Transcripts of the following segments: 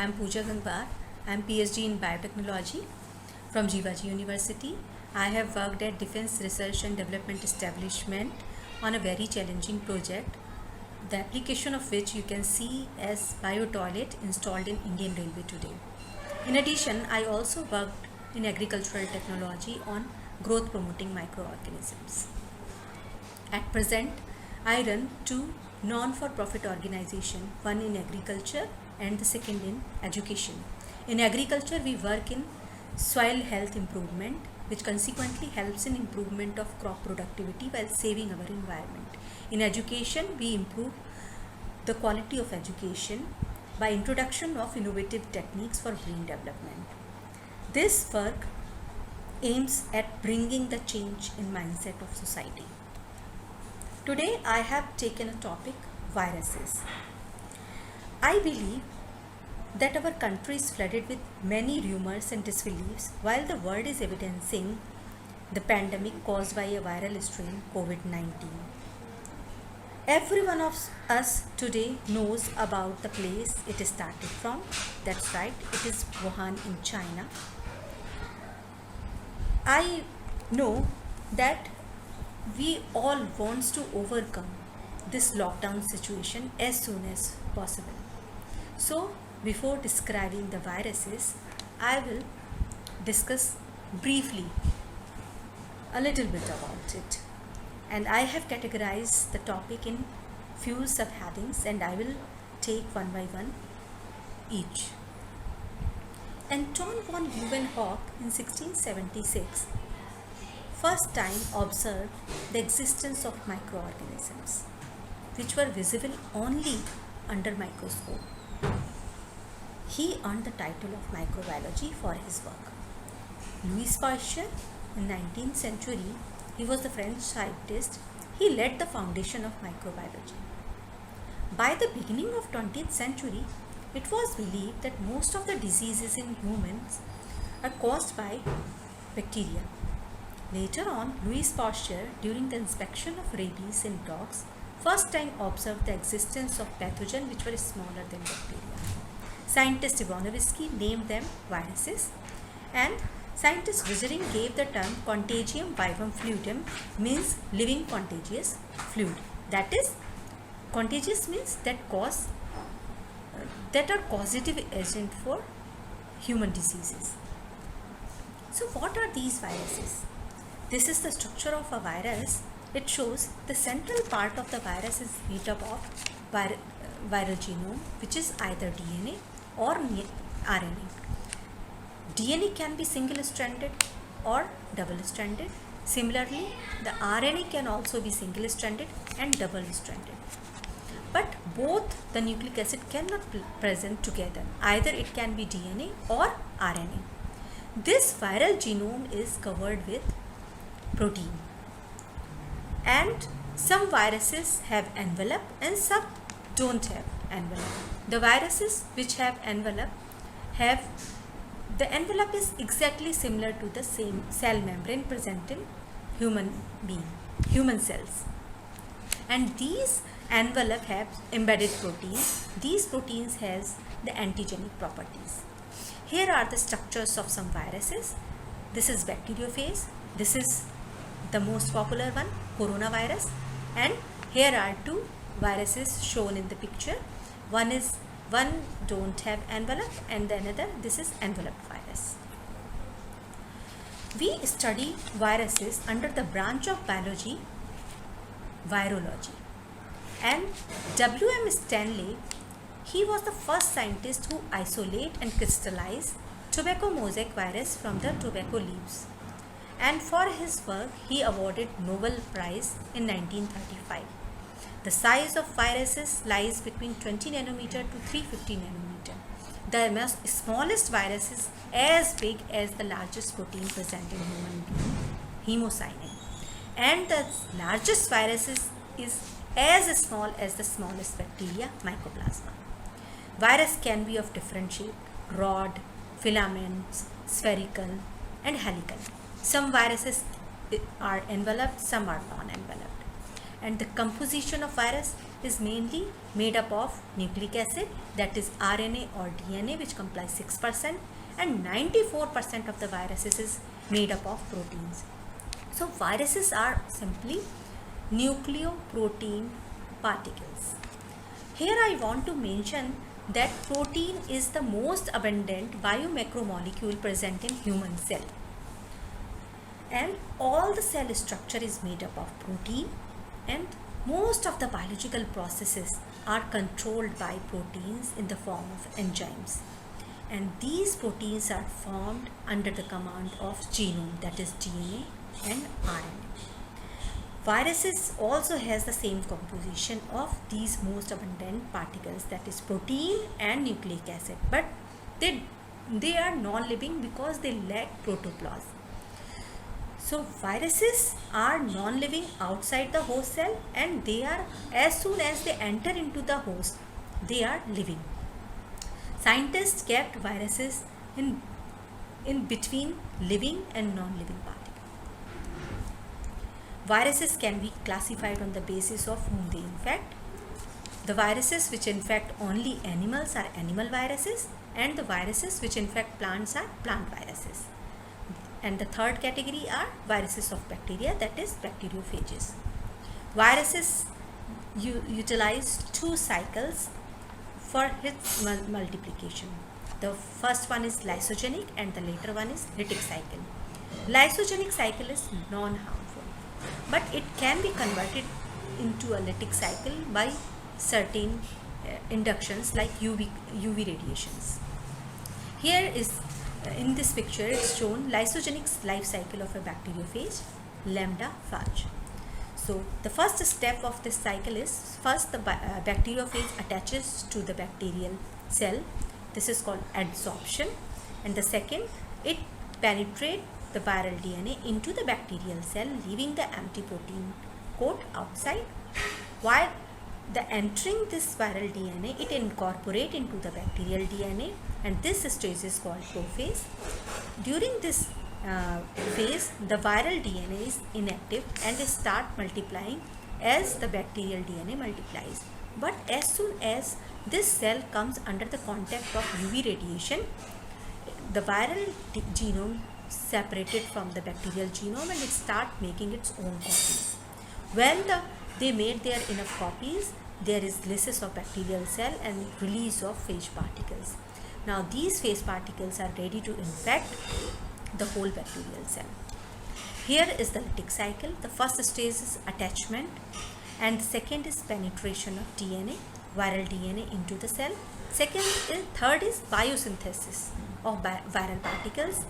I'm Pooja Gangwar. I'm PhD in Biotechnology from Jivaji University. I have worked at Defense Research and Development Establishment on a very challenging project, the application of which you can see as BioToilet installed in Indian Railway today. In addition, I also worked in agricultural technology on growth promoting microorganisms. At present, I run two non-for-profit organizations, one in agriculture and the second in education. In agriculture, we work in soil health improvement, which consequently helps in improvement of crop productivity while saving our environment. In education, we improve the quality of education by introduction of innovative techniques for brain development. This work aims at bringing the change in mindset of society. Today I have taken a topic, viruses. I believe that our country is flooded with many rumors and disbeliefs while the world is evidencing the pandemic caused by a viral strain COVID-19. Every one of us today knows about the place it started from. That's right, it is Wuhan in China. I know that we all wants to overcome this lockdown situation as soon as possible. So before describing the viruses, I will discuss briefly a little bit about it. And I have categorized the topic in few subheadings and I will take one by one each. Anton von Leeuwenhoek in 1676 first time observed the existence of microorganisms which were visible only under microscope. He earned the title of microbiology for his work. Louis Pasteur in 19th century, he was the French scientist. He led the foundation of microbiology. By the beginning of 20th century, it was believed that most of the diseases in humans are caused by bacteria. Later on, Louis Pasteur, during the inspection of rabies in dogs, first time observed the existence of pathogens which were smaller than bacteria. Scientist Ivanovsky named them viruses, and scientist Riesering gave the term contagium vivum fluidum, means living contagious fluid. That is, contagious means that are causative agent for human diseases. So what are these viruses? This is the structure of a virus. It shows the central part of the virus is made up of viral genome, which is either DNA or RNA. DNA can be single-stranded or double-stranded. Similarly, the RNA can also be single-stranded and double-stranded. But both the nucleic acid cannot be present together. Either it can be DNA or RNA. This viral genome is covered with protein. And some viruses have envelope and some don't have envelope. The viruses which have envelope the envelope is exactly similar to the same cell membrane present in human cells. And these envelope have embedded proteins. These proteins has the antigenic properties. Here are the structures of some viruses. This is bacteriophage. This is the most popular one, coronavirus. And here are two viruses shown in the picture. One don't have envelope and the another, this is enveloped virus. We study viruses under the branch of biology, virology. And W.M. Stanley, he was the first scientist who isolate and crystallize tobacco mosaic virus from the tobacco leaves. And for his work, he awarded Nobel Prize in 1935. The size of viruses lies between 20 nanometer to 350 nanometer. The smallest virus is as big as the largest protein present in human being, hemocyanin. And the largest virus is as small as the smallest bacteria, mycoplasma. Virus can be of different shape, rod, filaments, spherical, and helical. Some viruses are enveloped, some are non-enveloped. And the composition of virus, is mainly made up of nucleic acid, that is RNA or DNA, which comprise 6%, and 94% of the viruses is made up of proteins. So viruses are simply nucleoprotein particles. Here I want to mention that protein is the most abundant biomacromolecule present in human cell. And all the cell structure is made up of protein, and most of the biological processes are controlled by proteins in the form of enzymes. And these proteins are formed under the command of genome, that is DNA and RNA. Viruses also has the same composition of these most abundant particles, that is protein and nucleic acid, but they are non-living because they lack protoplasm. So viruses are non-living outside the host cell, and they are, as soon as they enter into the host, they are living. Scientists kept viruses in between living and non-living particles. Viruses can be classified on the basis of whom they infect. The viruses which infect only animals are animal viruses, and the viruses which infect plants are plant viruses. And the third category are viruses of bacteria, that is bacteriophages. Viruses utilize two cycles for its multiplication. The first one is lysogenic and the later one is lytic cycle. Lysogenic cycle is non-harmful, but it can be converted into a lytic cycle by certain inductions like UV radiations. Here is in this picture it's shown lysogenic life cycle of a bacteriophage, lambda phage. So the first step of this cycle is, first the bacteriophage attaches to the bacterial cell. This is called adsorption. And the second, it penetrates the viral DNA into the bacterial cell, leaving the empty protein coat outside. While the entering this viral DNA, it incorporates into the bacterial DNA, and this stage is called prophase. During this phase, the viral DNA is inactive and start multiplying as the bacterial DNA multiplies. But as soon as this cell comes under the contact of UV radiation, the viral genome separated from the bacterial genome and it start making its own copies. When they made their enough copies, there is lysis of bacterial cell and release of phage particles. Now these phage particles are ready to infect the whole bacterial cell. Here is the lytic cycle. The first stage is attachment, and second is penetration of DNA, viral DNA into the cell. Third is biosynthesis of viral particles.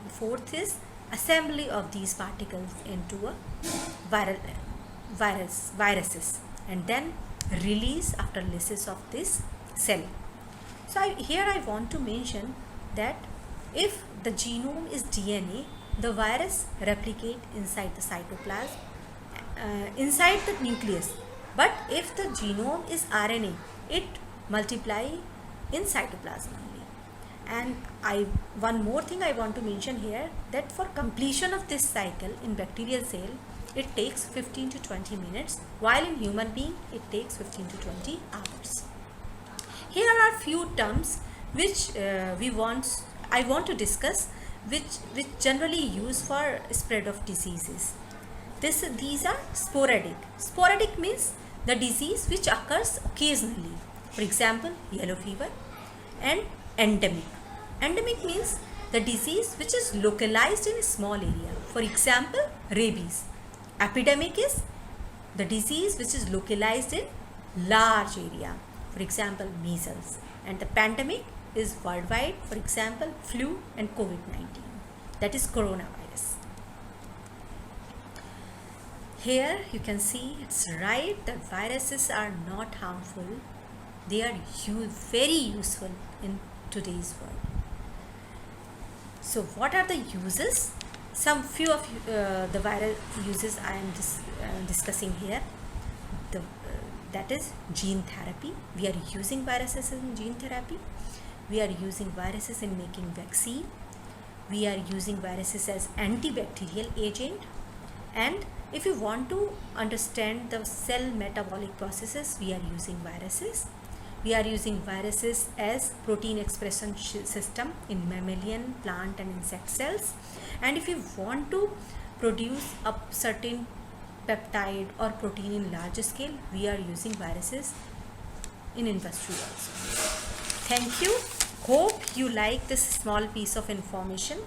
Fourth is assembly of these particles into a viruses, and then release after lysis of this cell. So here I want to mention that if the genome is DNA, the virus replicate inside the cytoplasm, inside the nucleus. But if the genome is RNA, it multiply in cytoplasm only. And one more thing I want to mention here, that for completion of this cycle in bacterial cell, it takes 15 to 20 minutes, while in human being it takes 15 to 20 hours. Here are few terms which I want to discuss, which generally used for spread of diseases. These are sporadic. Sporadic means the disease which occurs occasionally. For example, yellow fever. And endemic. Endemic means the disease which is localized in a small area. For example, rabies. Epidemic is the disease which is localized in large area. For example, measles. And the pandemic is worldwide. For example, flu and COVID-19. That is coronavirus. Here you can see it's right that viruses are not harmful. They are very useful in today's world. So what are the uses? Few of the viral uses I am discussing here. That is gene therapy. We are using viruses in gene therapy. We are using viruses in making vaccine. We are using viruses as antibacterial agent. And if you want to understand the cell metabolic processes, we are using viruses. We are using viruses as protein expression system in mammalian, plant and insect cells. And if you want to produce a certain peptide or protein in large scale, we are using viruses in industry also. Thank you. Hope you like this small piece of information.